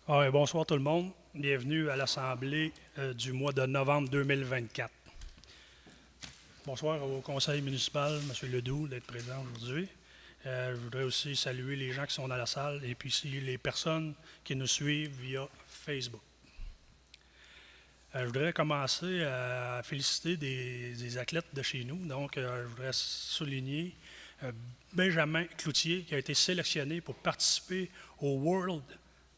Bonsoir tout le monde. Bienvenue à l'Assemblée du mois de novembre 2024. Bonsoir au conseil municipal, M. Ledoux, d'être présent aujourd'hui. Je voudrais aussi saluer les gens qui sont dans la salle et puis aussi les personnes qui nous suivent via Facebook. Je voudrais commencer à féliciter des athlètes de chez nous. Donc, je voudrais souligner Benjamin Cloutier qui a été sélectionné pour participer au World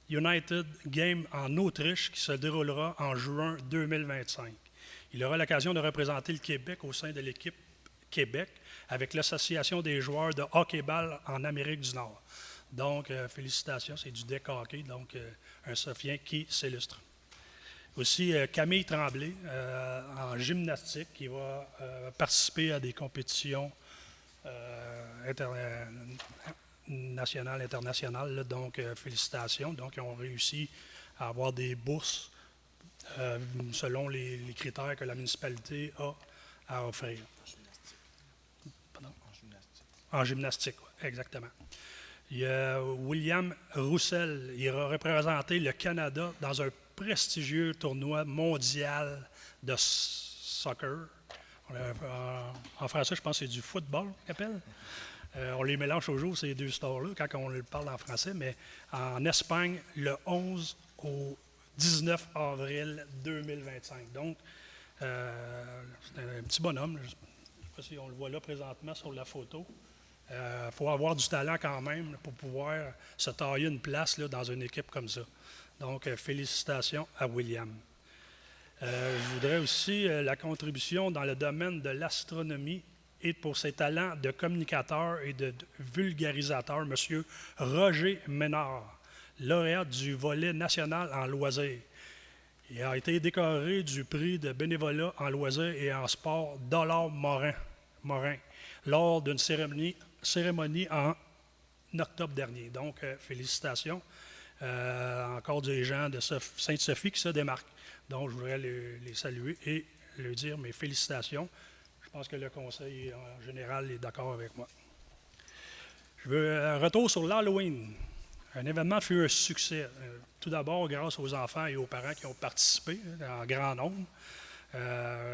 United Game en Autriche qui se déroulera en juin 2025. Il aura l'occasion de représenter le Québec au sein de l'équipe Québec avec l'Association des joueurs de hockey-ball en Amérique du Nord. Donc, félicitations, c'est du deck hockey, donc un Sophien qui s'illustre. Aussi, Camille Tremblay en gymnastique qui va participer à des compétitions nationales, internationales. Là, donc, félicitations. Donc, ils ont réussi à avoir des bourses selon les critères que la municipalité a à offrir. Pardon? En gymnastique, oui, exactement. Il y a William Roussel. Il a représenté le Canada dans un prestigieux tournoi mondial de soccer. En français, je pense que c'est du football qu'on appelle. On les mélange toujours, ces deux sports-là, quand on le parle en français, mais en Espagne, le 11 au 19 avril 2025. Donc, c'est un petit bonhomme. Je ne sais pas si on le voit là présentement sur la photo. Il faut avoir du talent quand même pour pouvoir se tailler une place là, dans une équipe comme ça. Donc, félicitations à William. Je voudrais aussi la contribution dans le domaine de l'astronomie et pour ses talents de communicateur et de vulgarisateur, M. Roger Ménard, lauréat du volet national en loisirs. Il a été décoré du prix de bénévolat en loisirs et en sport Dollard Morin lors d'une cérémonie en octobre dernier. Donc, félicitations. Encore des gens de Sainte-Sophie qui se démarquent. Donc, je voudrais les saluer et leur dire mes félicitations. Je pense que le conseil en général est d'accord avec moi. Je veux un retour sur l'Halloween. Un événement fut un succès. Tout d'abord, grâce aux enfants et aux parents qui ont participé en grand nombre.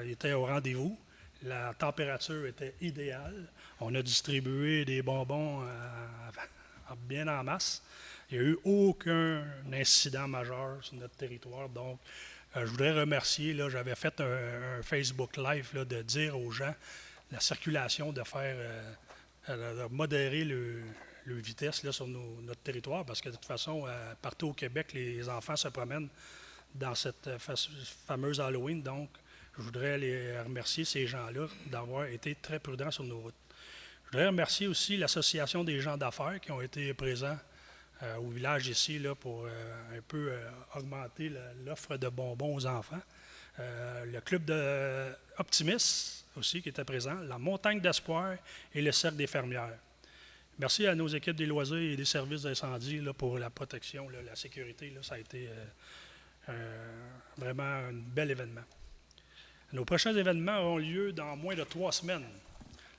Ils étaient au rendez-vous. La température était idéale. On a distribué des bonbons bien en masse. Il n'y a eu aucun incident majeur sur notre territoire. Donc, je voudrais remercier, là, j'avais fait un Facebook Live là, de dire aux gens la circulation, de faire de modérer le vitesse là, sur notre territoire, parce que de toute façon, partout au Québec, les enfants se promènent dans cette fameuse Halloween. Donc, je voudrais les remercier, ces gens-là, d'avoir été très prudents sur nos routes. Je voudrais remercier aussi l'Association des gens d'affaires qui ont été présents au village ici là, pour un peu augmenter l'offre de bonbons aux enfants. Le club de Optimis aussi qui était présent, la Montagne d'Espoir et le Cercle des fermières. Merci à nos équipes des loisirs et des services d'incendie là, pour la protection, là, la sécurité. Là, ça a été vraiment un bel événement. Nos prochains événements auront lieu dans moins de 3 semaines.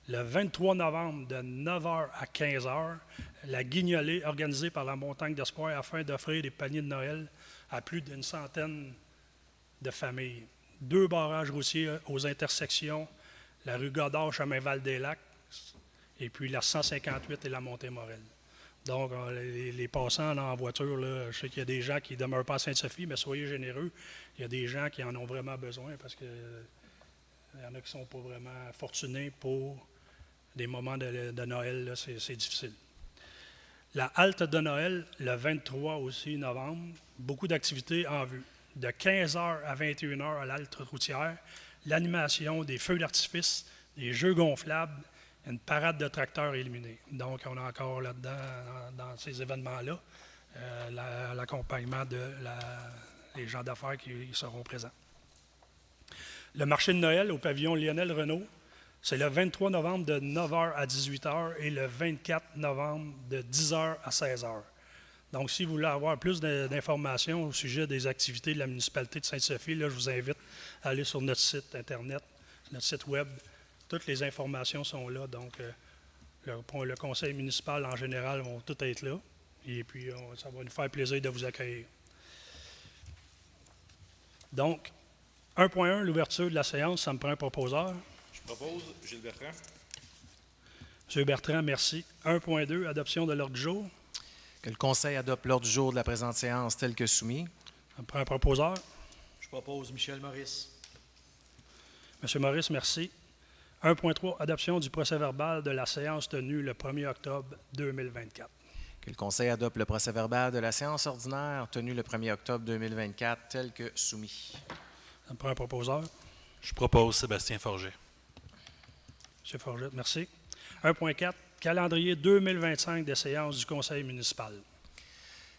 Le 23 novembre, de 9h à 15h, la guignolée organisée par la Montagne d'Espoir afin d'offrir des paniers de Noël à plus d'une centaine de familles. 2 barrages routiers aux intersections, la rue Godard, chemin Val-des-Lacs, et puis la 158 et la Montée-Morel. Donc, les passants là, en voiture, là, je sais qu'il y a des gens qui ne demeurent pas à Sainte-Sophie, mais soyez généreux. Il y a des gens qui en ont vraiment besoin parce qu'il y en a qui ne sont pas vraiment fortunés pour des moments de Noël, là, c'est difficile. La halte de Noël, le 23 aussi novembre, beaucoup d'activités en vue. De 15h à 21h à l'halte routière, l'animation, des feux d'artifice, des jeux gonflables, une parade de tracteurs illuminés. Donc, on a encore là-dedans, dans ces événements-là, l'accompagnement des gens d'affaires qui seront présents. Le marché de Noël au pavillon Lionel Renault, c'est le 23 novembre de 9h à 18h et le 24 novembre de 10h à 16h. Donc, si vous voulez avoir plus d'informations au sujet des activités de la municipalité de Sainte-Sophie, là, je vous invite à aller sur notre site Internet, notre site Web. Toutes les informations sont là. Donc, le conseil municipal en général vont tout être là. Et puis, ça va nous faire plaisir de vous accueillir. Donc, 1.1, l'ouverture de la séance, ça me prend un proposeur. Je propose Gilles Bertrand. M. Bertrand, merci. 1.2, adoption de l'ordre du jour. Que le Conseil adopte l'ordre du jour de la présente séance tel que soumis. Ça me prend un proposeur. Je propose Michel Maurice. M. Maurice, merci. 1.3, adoption du procès-verbal de la séance tenue le 1er octobre 2024. Que le Conseil adopte le procès-verbal de la séance ordinaire tenue le 1er octobre 2024 tel que soumis. Ça me prend un proposeur. Je propose Sébastien Forget. M. Forget, merci. 1.4, calendrier 2025 des séances du Conseil municipal.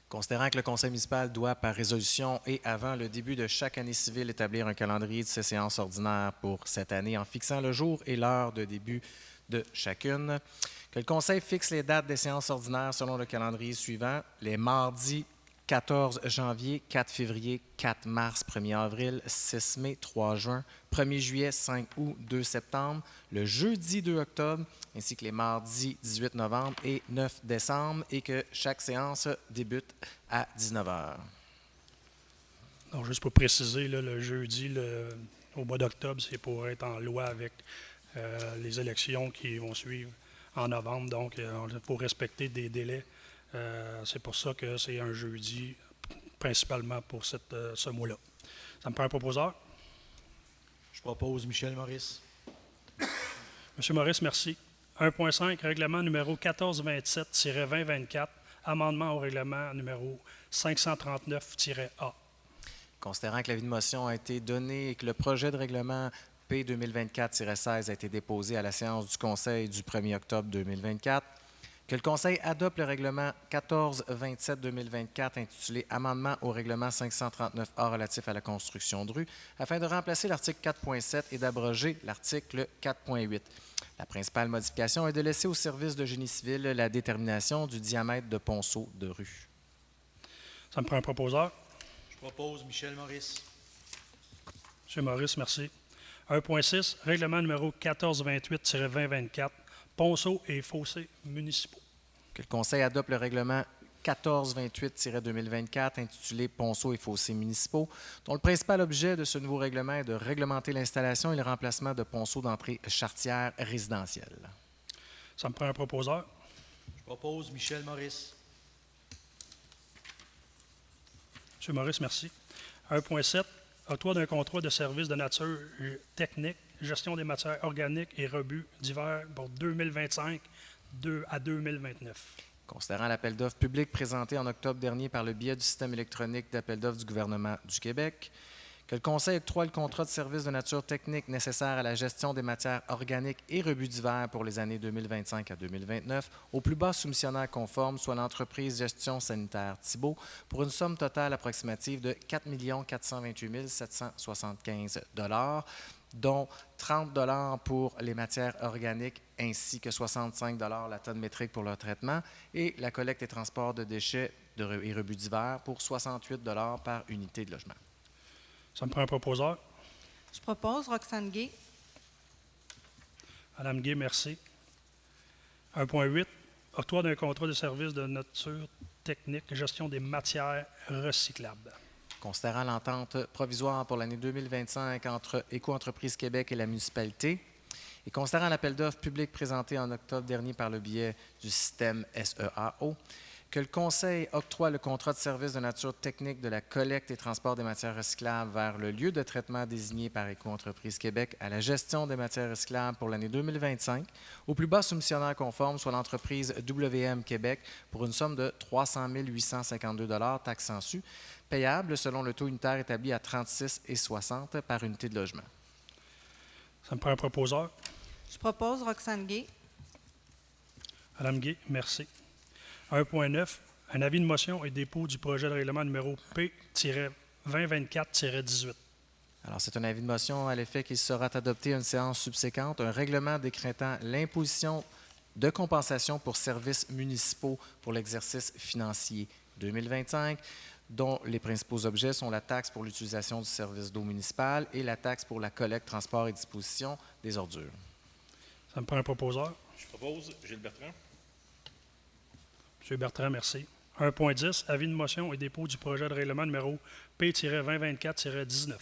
Considérant que le Conseil municipal doit, par résolution et avant le début de chaque année civile, établir un calendrier de ces séances ordinaires pour cette année en fixant le jour et l'heure de début de chacune, que le Conseil fixe les dates des séances ordinaires selon le calendrier suivant: les mardis 14 janvier, 4 février, 4 mars, 1er avril, 6 mai, 3 juin, 1er juillet, 5 août, 2 septembre, le jeudi 2 octobre, ainsi que les mardis 18 novembre et 9 décembre, et que chaque séance débute à 19 h. Donc, juste pour préciser, là, le jeudi, au mois d'octobre, c'est pour être en loi avec les élections qui vont suivre en novembre. Donc, il faut respecter des délais. C'est pour ça que c'est un jeudi, principalement pour ce mois-là. Ça me prend un proposeur. Je propose Michel Maurice. M. Maurice, merci. 1.5, règlement numéro 1427-2024, amendement au règlement numéro 539-A. Considérant que l'avis de motion a été donné et que le projet de règlement P 2024-16 a été déposé à la séance du Conseil du 1er octobre 2024, que le Conseil adopte le règlement 1427-2024 intitulé « Amendement au règlement 539A relatif à la construction de rue » afin de remplacer l'article 4.7 et d'abroger l'article 4.8. La principale modification est de laisser au service de génie civil la détermination du diamètre de ponceau de rue. Ça me prend un proposeur. Je propose Michel Maurice. M. Maurice, merci. 1.6, règlement numéro 1428-2024, ponceaux et fossés municipaux. Que le Conseil adopte le règlement 1428-2024 intitulé « Ponceaux et fossés municipaux », dont le principal objet de ce nouveau règlement est de réglementer l'installation et le remplacement de ponceaux d'entrée charretière résidentielle. Ça me prend un proposeur. Je propose Michel Maurice. M. Maurice, merci. 1.7, octroi d'un contrat de service de nature technique, gestion des matières organiques et rebuts divers pour 2025 à 2029. Considérant l'appel d'offres public présenté en octobre dernier par le biais du système électronique d'appel d'offres du gouvernement du Québec, que le Conseil octroie le contrat de service de nature technique nécessaire à la gestion des matières organiques et rebuts divers pour les années 2025 à 2029 au plus bas soumissionnaire conforme, soit l'entreprise Gestion sanitaire Thibault, pour une somme totale approximative de 4 428 775 $, dont 30 $ pour les matières organiques ainsi que 65 $ la tonne métrique pour leur traitement, et la collecte et transport de déchets et rebuts divers pour 68 $ par unité de logement. Ça me prend un proposeur. Je propose Roxane Gay. Mme Gay, merci. 1.8, octroi d'un contrat de service de nature technique, gestion des matières recyclables. Considérant l'entente provisoire pour l'année 2025 entre Éco-entreprise Québec et la municipalité, et considérant l'appel d'offres public présenté en octobre dernier par le biais du système SEAO, que le Conseil octroie le contrat de service de nature technique de la collecte et transport des matières recyclables vers le lieu de traitement désigné par Éco-entreprise Québec à la gestion des matières recyclables pour l'année 2025, au plus bas soumissionnaire conforme, soit l'entreprise WM Québec, pour une somme de 300 852 $ taxes en su, payable selon le taux unitaire établi à 36,60 par unité de logement. Ça me prend un proposeur. Je propose Roxane Gay. Mme Gay, merci. 1.9, un avis de motion et dépôt du projet de règlement numéro P-2024-18. Alors, c'est un avis de motion à l'effet qu'il sera adopté à une séance subséquente, un règlement décrétant l'imposition de compensation pour services municipaux pour l'exercice financier 2025, dont les principaux objets sont la taxe pour l'utilisation du service d'eau municipal et la taxe pour la collecte, transport et disposition des ordures. Ça me prend un proposeur. Je propose Gilles Bertrand. M. Bertrand, merci. 1.10, avis de motion et dépôt du projet de règlement numéro P-2024-19.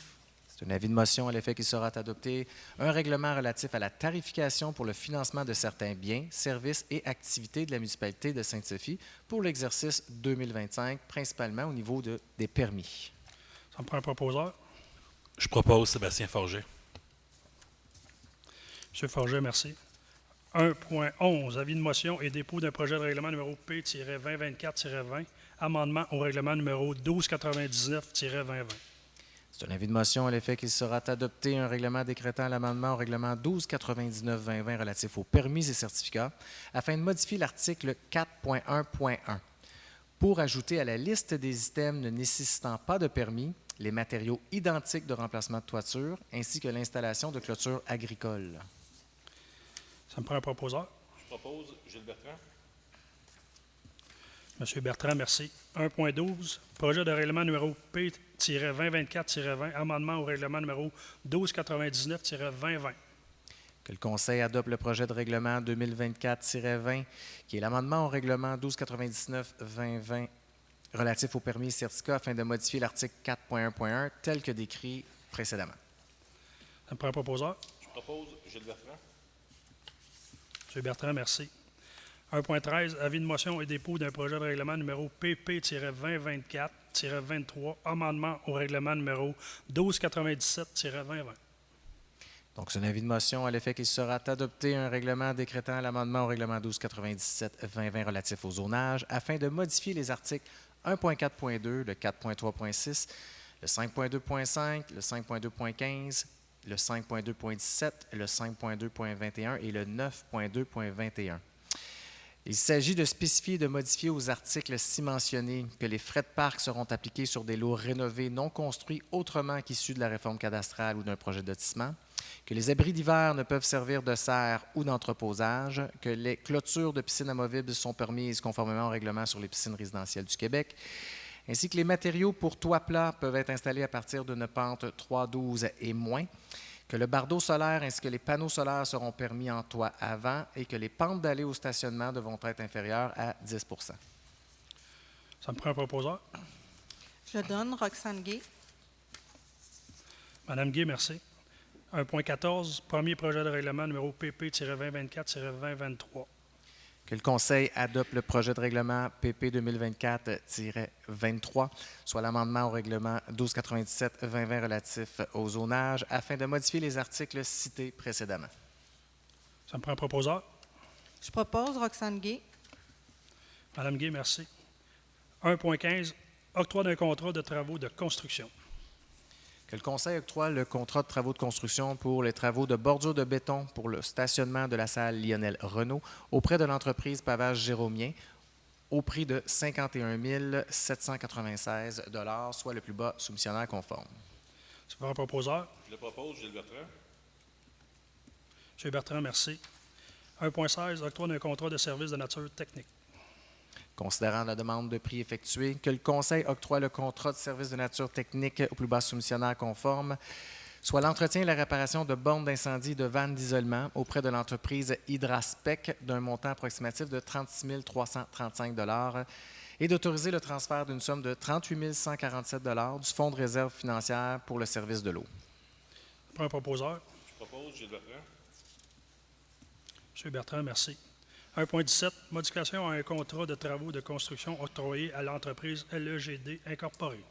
C'est un avis de motion à l'effet qu'il sera adopté un règlement relatif à la tarification pour le financement de certains biens, services et activités de la municipalité de Sainte-Sophie pour l'exercice 2025, principalement au niveau des permis. Ça me prend un proposeur. Je propose Sébastien Forget. M. Forget, merci. 1.11, avis de motion et dépôt d'un projet de règlement numéro P-2024-20, amendement au règlement numéro 1299-2020. C'est un avis de motion à l'effet qu'il sera adopté un règlement décrétant l'amendement au règlement 1299-2020 relatif aux permis et certificats afin de modifier l'article 4.1.1 pour ajouter à la liste des items ne nécessitant pas de permis les matériaux identiques de remplacement de toiture ainsi que l'installation de clôtures agricoles. Ça me prend un proposeur. Je propose Gilles Bertrand. M. Bertrand, merci. 1.12, projet de règlement numéro P-2024-20, amendement au règlement numéro 1299-2020. Que le Conseil adopte le projet de règlement 2024-20, qui est l'amendement au règlement 1299-2020 relatif aux permis et certificats afin de modifier l'article 4.1.1 tel que décrit précédemment. Ça me prend un proposeur. Je propose Gilles Bertrand. M. Bertrand, merci. 1.13, avis de motion et dépôt d'un projet de règlement numéro PP-2024-23, amendement au règlement numéro 1297-2020. Donc, c'est un avis de motion à l'effet qu'il sera adopté un règlement décrétant l'amendement au règlement 1297-2020 relatif au zonage afin de modifier les articles 1.4.2, le 4.3.6, le 5.2.5, le 5.2.15, le 5.2.17, le 5.2.21 et le 9.2.21. Il s'agit de spécifier et de modifier aux articles ci mentionnés que les frais de parc seront appliqués sur des lots rénovés non construits autrement qu'issus de la réforme cadastrale ou d'un projet de lotissement, que les abris d'hiver ne peuvent servir de serre ou d'entreposage, que les clôtures de piscines amovibles sont permises conformément au règlement sur les piscines résidentielles du Québec, ainsi que les matériaux pour toit plat peuvent être installés à partir d'une pente 3,12 et moins, que le bardeau solaire ainsi que les panneaux solaires seront permis en toit avant et que les pentes d'allée au stationnement devront être inférieures à 10 %. Ça me prend un proposeur. Je donne Roxane Gay. Madame Gay, merci. 1.14, premier projet de règlement numéro PP-2024-2023. Que le Conseil adopte le projet de règlement PP 2024-23, soit l'amendement au règlement 1297-2020 relatif au zonage, afin de modifier les articles cités précédemment. Ça me prend un proposeur. Je propose Roxane Gay. Madame Gay, merci. 1.15, octroi d'un contrat de travaux de construction. Que le Conseil octroie le contrat de travaux de construction pour les travaux de bordure de béton pour le stationnement de la salle Lionel Renault auprès de l'entreprise Pavage Jérômien au prix de 51 796 $, soit le plus bas soumissionnaire conforme. Ça me prend un proposeur. Je le propose Gilles Bertrand. M. Bertrand, merci. 1.16, octroi d'un contrat de service de nature technique. Considérant la demande de prix effectuée, que le Conseil octroie le contrat de service de nature technique au plus bas soumissionnaire conforme, soit l'entretien et la réparation de bornes d'incendie et de vannes d'isolement auprès de l'entreprise Hydraspec d'un montant approximatif de 36 335 $ et d'autoriser le transfert d'une somme de 38 147 $ du Fonds de réserve financière pour le service de l'eau. Ça me prend un proposeur. Je propose Gilles Bertrand. M. Bertrand, merci. 1.17, modification à un contrat de travaux de construction octroyé à l'entreprise LEGD Incorporée.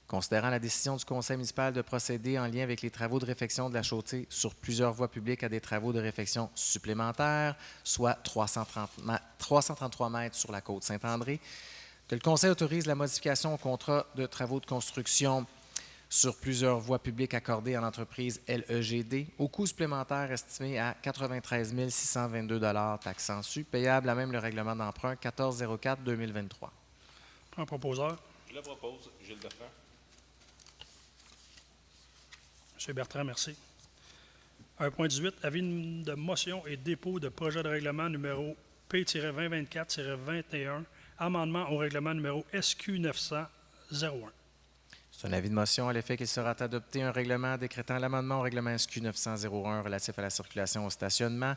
Considérant la décision du Conseil municipal de procéder en lien avec les travaux de réfection de la chaussée sur plusieurs voies publiques à des travaux de réfection supplémentaires, soit 333 mètres sur la côte Saint-André, que le Conseil autorise la modification au contrat de travaux de construction sur plusieurs voies publiques accordées à l'entreprise LEGD au coût supplémentaire estimé à 93 622 $ taxes su, payable à même le règlement d'emprunt 1404-2023. Prends un proposeur. Je le propose Gilles Bertrand. M. Bertrand, merci. 1.18, avis de motion et dépôt de projet de règlement numéro P-2024-21, amendement au règlement numéro SQ900-01. C'est un avis de motion à l'effet qu'il sera adopté un règlement décrétant l'amendement au règlement SQ 900-01 relatif à la circulation au stationnement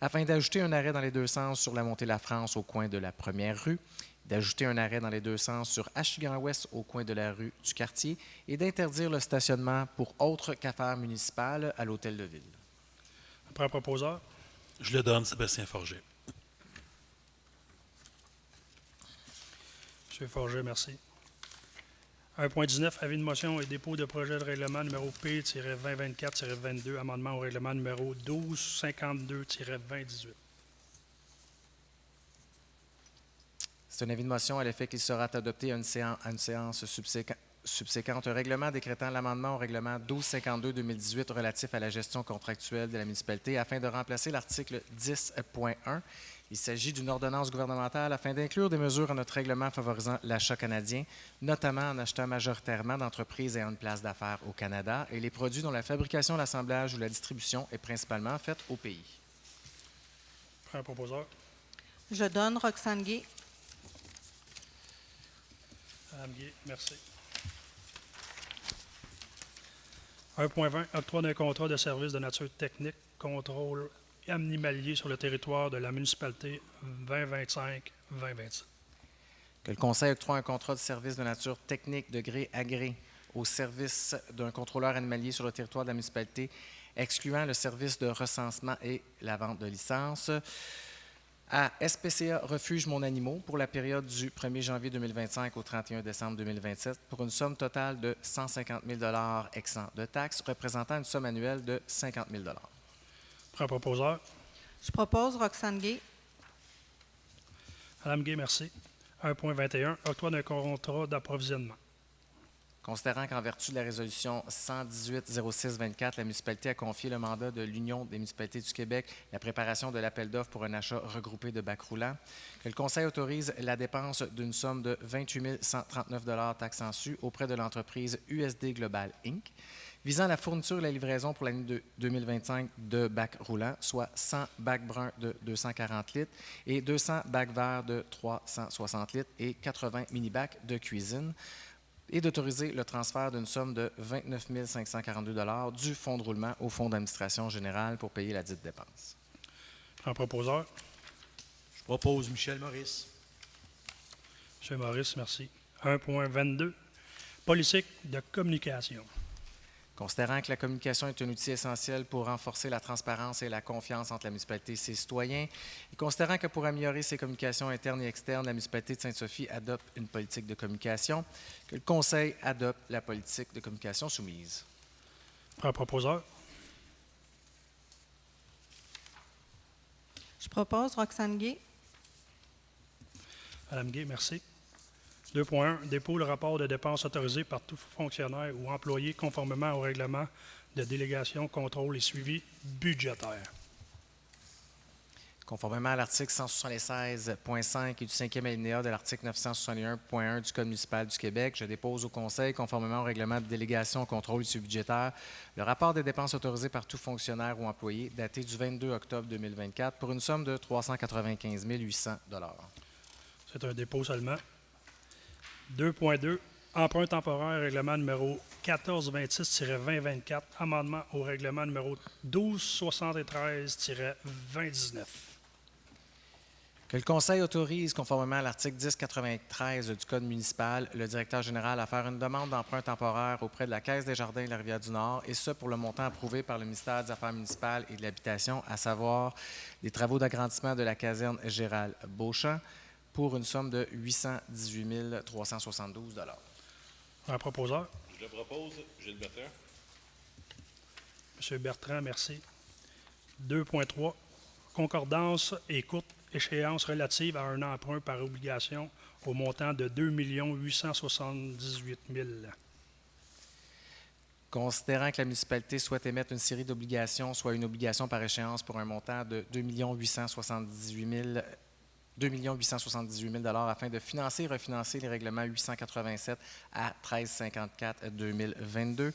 afin d'ajouter un arrêt dans les deux sens sur la montée La France au coin de la première rue d'ajouter un arrêt dans les deux sens sur Achigan-Ouest au coin de la rue du Quartier et d'interdire le stationnement pour autres qu'affaires municipales à l'Hôtel de Ville. Après un proposeur, Je le donne, Sébastien Forget. M. Forget, merci. 1.19, avis de motion et dépôt de projet de règlement numéro P-2024-22, amendement au règlement numéro 1252-2018. C'est un avis de motion à l'effet qu'il sera adopté à une séance subséquente. Un règlement décrétant l'amendement au règlement 1252-2018 relatif à la gestion contractuelle de la municipalité afin de remplacer l'article 10.1. Il s'agit d'une ordonnance gouvernementale afin d'inclure des mesures à notre règlement favorisant l'achat canadien, notamment en achetant majoritairement d'entreprises ayant une place d'affaires au Canada et les produits dont la fabrication, l'assemblage ou la distribution est principalement faite au pays. Après un proposeur, Je donne Roxane Gay. Mme Guay, merci. 1.20, octroi d'un contrat de service de nature technique, contrôle animalier sur le territoire de la municipalité 2025-2027. Que le Conseil octroie un contrat de service de nature technique de gré à gré au service d'un contrôleur animalier sur le territoire de la municipalité, excluant le service de recensement et la vente de licences, à SPCA Refuge Mon Animaux pour la période du 1er janvier 2025 au 31 décembre 2027 pour une somme totale de 150 000 $ exempt de taxes, représentant une somme annuelle de 50 000 $. Après un proposeur, Je propose Roxane Gay. Mme Guay, merci. 1.21, octroi d'un contrat d'approvisionnement. Considérant qu'en vertu de la résolution 118-06-24, la municipalité a confié le mandat de l'Union des municipalités du Québec la préparation de l'appel d'offres pour un achat regroupé de bacs roulants, que le Conseil autorise la dépense d'une somme de 28 139 $ taxes en su auprès de l'entreprise USD Global Inc., visant la fourniture et la livraison pour l'année 2025 de bacs roulants, soit 100 bacs bruns de 240 litres et 200 bacs verts de 360 litres et 80 mini-bacs de cuisine, et d'autoriser le transfert d'une somme de 29 542 $ du fonds de roulement au fonds d'administration générale pour payer la dite dépense. Un proposeur, Je propose Michel Maurice. M. Maurice, merci. 1.22, politique de communication. Considérant que la communication est un outil essentiel pour renforcer la transparence et la confiance entre la municipalité et ses citoyens, et considérant que pour améliorer ses communications internes et externes, la municipalité de Sainte-Sophie adopte une politique de communication, que le Conseil adopte la politique de communication soumise. Un proposeur, Je propose Roxane Gay. Mme Guay, merci. 2.1, dépôt le rapport de dépenses autorisées par tout fonctionnaire ou employé conformément au règlement de délégation, contrôle et suivi budgétaire. Conformément à l'article 176.5 et du 5e alinéa de l'article 961.1 du Code municipal du Québec, je dépose au Conseil, conformément au règlement de délégation, contrôle et suivi budgétaire, le rapport des dépenses autorisées par tout fonctionnaire ou employé daté du 22 octobre 2024 pour une somme de 395 800 $. C'est un dépôt seulement. 2.2, emprunt temporaire, règlement numéro 1426-2024, amendement au règlement numéro 1273-2019. Que le Conseil autorise, conformément à l'article 1093 du Code municipal, le directeur général à faire une demande d'emprunt temporaire auprès de la Caisse des Jardins de la Rivière-du-Nord, et ce pour le montant approuvé par le ministère des Affaires municipales et de l'Habitation, à savoir les travaux d'agrandissement de la caserne Gérald Beauchamp, pour une somme de 818 372 $. Un proposeur, Je le propose, Gilles Bertrand. M. Bertrand, merci. 2.3, concordance et courte échéance relative à un emprunt par obligation au montant de 2 878 000 $. Considérant que la municipalité souhaite émettre une série d'obligations, soit une obligation par échéance pour un montant de 2 878 000 $ afin de financer et refinancer les règlements 887 à 1354 2022.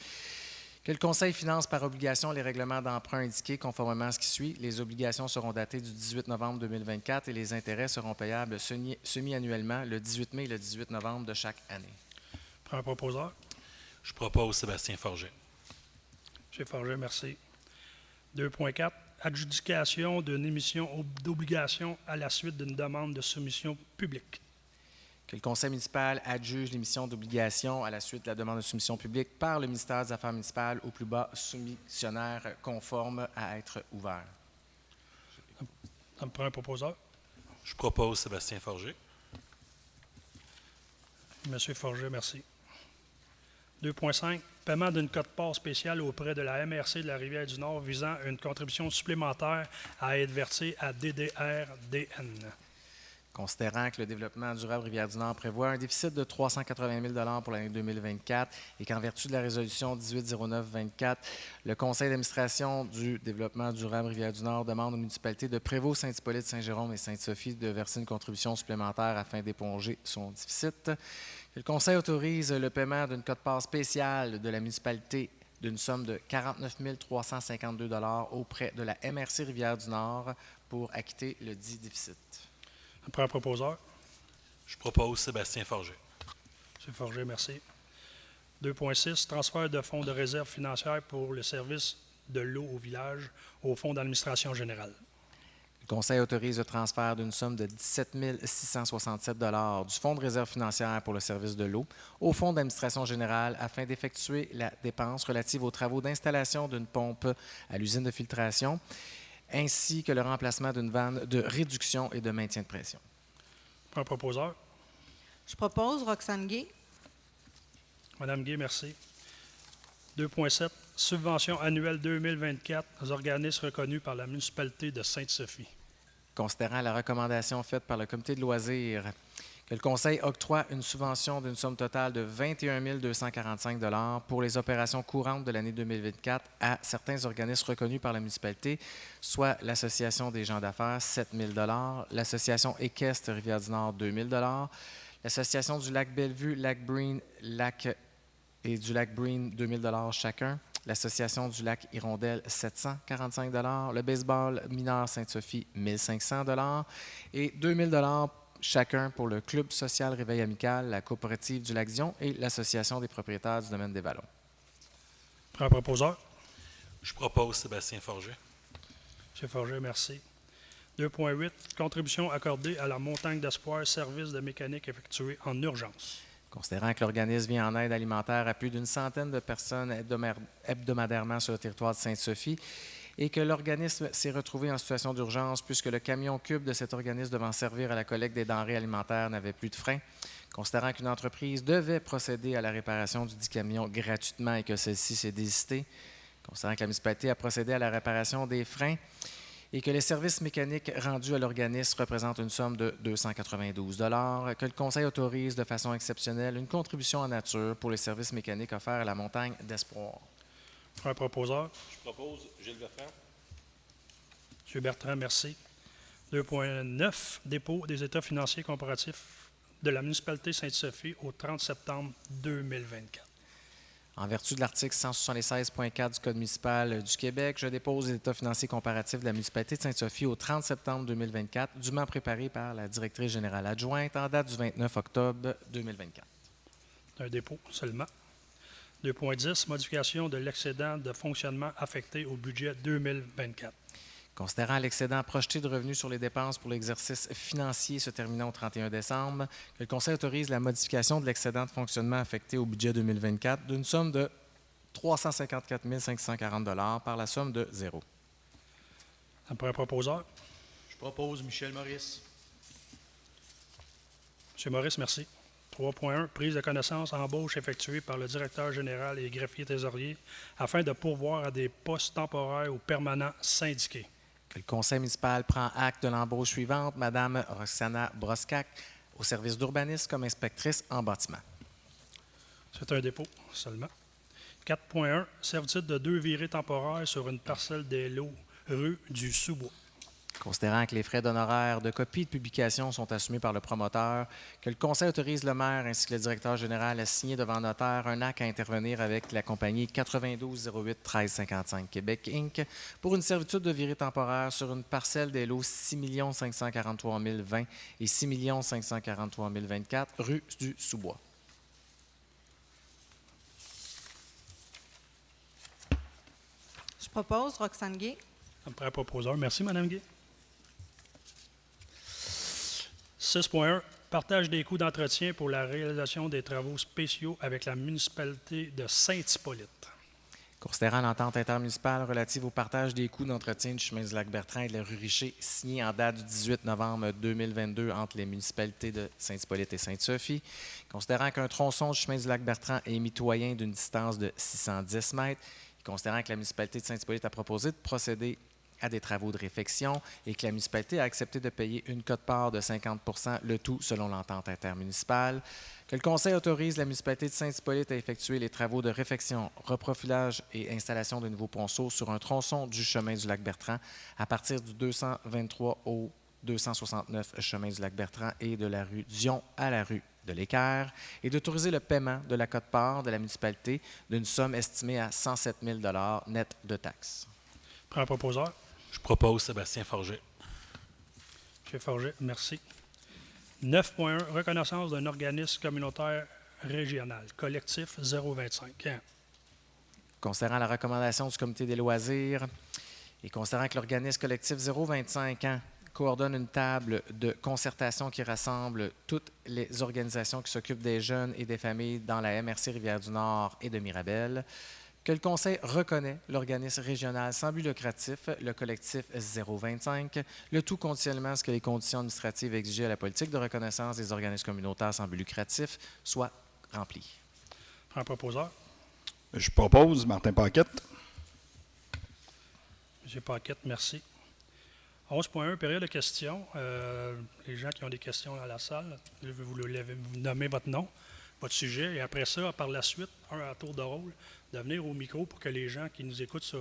Que le Conseil finance par obligation les règlements d'emprunt indiqués conformément à ce qui suit. Les obligations seront datées du 18 novembre 2024 et les intérêts seront payables semi-annuellement le 18 mai et le 18 novembre de chaque année. Un proposeur, Je propose Sébastien Forget. M. Forget, merci. 2.4, adjudication d'une émission d'obligation à la suite d'une demande de soumission publique. Que le conseil municipal adjuge l'émission d'obligations à la suite de la demande de soumission publique par le ministère des Affaires municipales au plus bas soumissionnaire conforme à être ouvert. Ça me prend un proposeur. Je propose Sébastien Forger. Monsieur Forger, merci. 2.5. Paiement d'une quote-part spéciale auprès de la MRC de la Rivière-du-Nord visant une contribution supplémentaire à être versée à DDR-DN. Considérant que le développement durable Rivière-du-Nord prévoit un déficit de 380 000 pour l'année 2024 et qu'en vertu de la résolution 1809-24, le conseil d'administration du développement durable Rivière-du-Nord demande aux municipalités de Prévost, Saint-Hippolyte, Saint-Jérôme et Sainte-Sophie de verser une contribution supplémentaire afin d'éponger son déficit. Que le conseil autorise le paiement d'une quote-part spéciale de la municipalité d'une somme de 49 352 auprès de la MRC Rivière-du-Nord pour acquitter le dit déficit. Après un proposeur. Je propose Sébastien Forger. M. Forger, merci. 2.6. Transfert de fonds de réserve financière pour le service de l'eau au village au fonds d'administration générale. Le conseil autorise le transfert d'une somme de 17 667 du fonds de réserve financière pour le service de l'eau au fonds d'administration générale afin d'effectuer la dépense relative aux travaux d'installation d'une pompe à l'usine de filtration ainsi que le remplacement d'une vanne de réduction et de maintien de pression. Un proposeur. Je propose Roxane Gay. Madame Gay, merci. 2.7. Subvention annuelle 2024 aux organismes reconnus par la municipalité de Sainte-Sophie. Considérant la recommandation faite par le comité de loisirs, que le conseil octroie une subvention d'une somme totale de 21 245 pour les opérations courantes de l'année 2024 à certains organismes reconnus par la municipalité, soit l'Association des gens d'affaires, 7 000 l'Association équestre Rivière-du-Nord, 2 000 l'Association du lac Bellevue, lac Breen, et du lac Breen, 2 000 chacun, l'Association du lac Hirondelle, 745 le baseball mineur Sainte-Sophie, 1 500 et 2 000 chacun pour le Club social Réveil amical, la coopérative du Lac-Dion et l'Association des propriétaires du domaine des Vallons. Un proposeur. Je propose Sébastien Forger. M. Forger, merci. 2.8. Contribution accordée à la Montagne d'Espoir, service de mécanique effectué en urgence. Considérant que l'organisme vient en aide alimentaire à plus d'une centaine de personnes hebdomadairement sur le territoire de Sainte-Sophie et que l'organisme s'est retrouvé en situation d'urgence puisque le camion cube de cet organisme devant servir à la collecte des denrées alimentaires n'avait plus de frein, considérant qu'une entreprise devait procéder à la réparation du dit camion gratuitement et que celle-ci s'est désistée, considérant que la municipalité a procédé à la réparation des freins et que les services mécaniques rendus à l'organisme représentent une somme de 292 que le conseil autorise de façon exceptionnelle une contribution en nature pour les services mécaniques offerts à la Montagne d'Espoir. Un proposeur. Je propose Gilles Bertrand. M. Bertrand, merci. 2.9. Dépôt des états financiers comparatifs de la municipalité Sainte-Sophie au 30 septembre 2024. En vertu de l'article 176.4 du Code municipal du Québec, je dépose les états financiers comparatifs de la municipalité de Sainte-Sophie au 30 septembre 2024, dûment préparé par la directrice générale adjointe en date du 29 octobre 2024. Un dépôt seulement. 2.10. Modification de l'excédent de fonctionnement affecté au budget 2024. Considérant l'excédent projeté de revenus sur les dépenses pour l'exercice financier se terminant au 31 décembre, que le Conseil autorise la modification de l'excédent de fonctionnement affecté au budget 2024 d'une somme de 354 540 par la somme de 0. Après un proposeur. Je propose Michel Maurice. M. Maurice, merci. 3.1. Prise de connaissance, embauche effectuée par le directeur général et greffier trésorier afin de pourvoir à des postes temporaires ou permanents syndiqués. Que le conseil municipal prend acte de l'embauche suivante, Mme Roxana Broscac, au service d'urbanisme comme inspectrice en bâtiment. C'est un dépôt seulement. 4.1. Servitude de 2 virées temporaires sur une parcelle des lots rue du Sous-Bois. Considérant que les frais d'honoraires de copie de publication sont assumés par le promoteur, que le conseil autorise le maire ainsi que le directeur général à signer devant notaire un acte à intervenir avec la compagnie 9208 1355 Québec Inc. pour une servitude de virée temporaire sur une parcelle des lots 6 543 020 et 6 543 024 rue du Sous-Bois. Je propose Roxane Gay. Après un proposeur. Merci, Mme Gay. 6.1. Partage des coûts d'entretien pour la réalisation des travaux spéciaux avec la municipalité de Saint-Hippolyte. Considérant l'entente intermunicipale relative au partage des coûts d'entretien du chemin du Lac-Bertrand et de la rue Richer, signée en date du 18 novembre 2022 entre les municipalités de Saint-Hippolyte et Sainte-Sophie, considérant qu'un tronçon du chemin du Lac-Bertrand est mitoyen d'une distance de 610 mètres, et considérant que la municipalité de Saint-Hippolyte a proposé de procéder à des travaux de réfection et que la municipalité a accepté de payer une quote-part de 50 %, le tout selon l'entente intermunicipale, que le Conseil autorise la municipalité de Saint-Hippolyte à effectuer les travaux de réfection, reprofilage et installation de nouveaux ponceaux sur un tronçon du chemin du Lac-Bertrand à partir du 223 au 269 chemin du Lac-Bertrand et de la rue Dion à la rue de l'Équerre, et d'autoriser le paiement de la quote-part de la municipalité d'une somme estimée à 107 000 $ net de taxes. Prends un proposeur. Je propose Sébastien Forget. M. Forget, merci. 9.1. Reconnaissance d'un organisme communautaire régional. Collectif 025. Hein? Considérant la recommandation du Comité des loisirs et considérant que l'organisme collectif 025 ans coordonne une table de concertation qui rassemble toutes les organisations qui s'occupent des jeunes et des familles dans la MRC Rivière-du-Nord et de Mirabel, que le Conseil reconnaît l'organisme régional sans but lucratif, le collectif 025, le tout conditionnellement à ce que les conditions administratives exigées à la politique de reconnaissance des organismes communautaires sans but lucratif soient remplies. Prends un proposeur. Je propose Martin Paquette. M. Paquette, merci. 11.1, période de questions. Les gens qui ont des questions dans la salle, je vais vous nommer votre nom, votre sujet, et après ça, par la suite, à tour de rôle, de venir au micro pour que les gens qui nous écoutent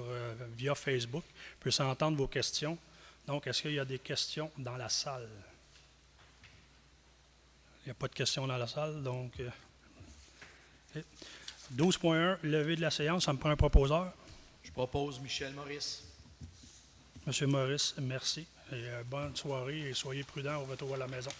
via Facebook puissent entendre vos questions. Donc, est-ce qu'il y a des questions dans la salle? Il n'y a pas de questions dans la salle, donc... 12.1, levée de la séance, ça me prend un proposeur. Je propose Michel Maurice. M. Maurice, merci. Et bonne soirée et soyez prudents au retour à la maison.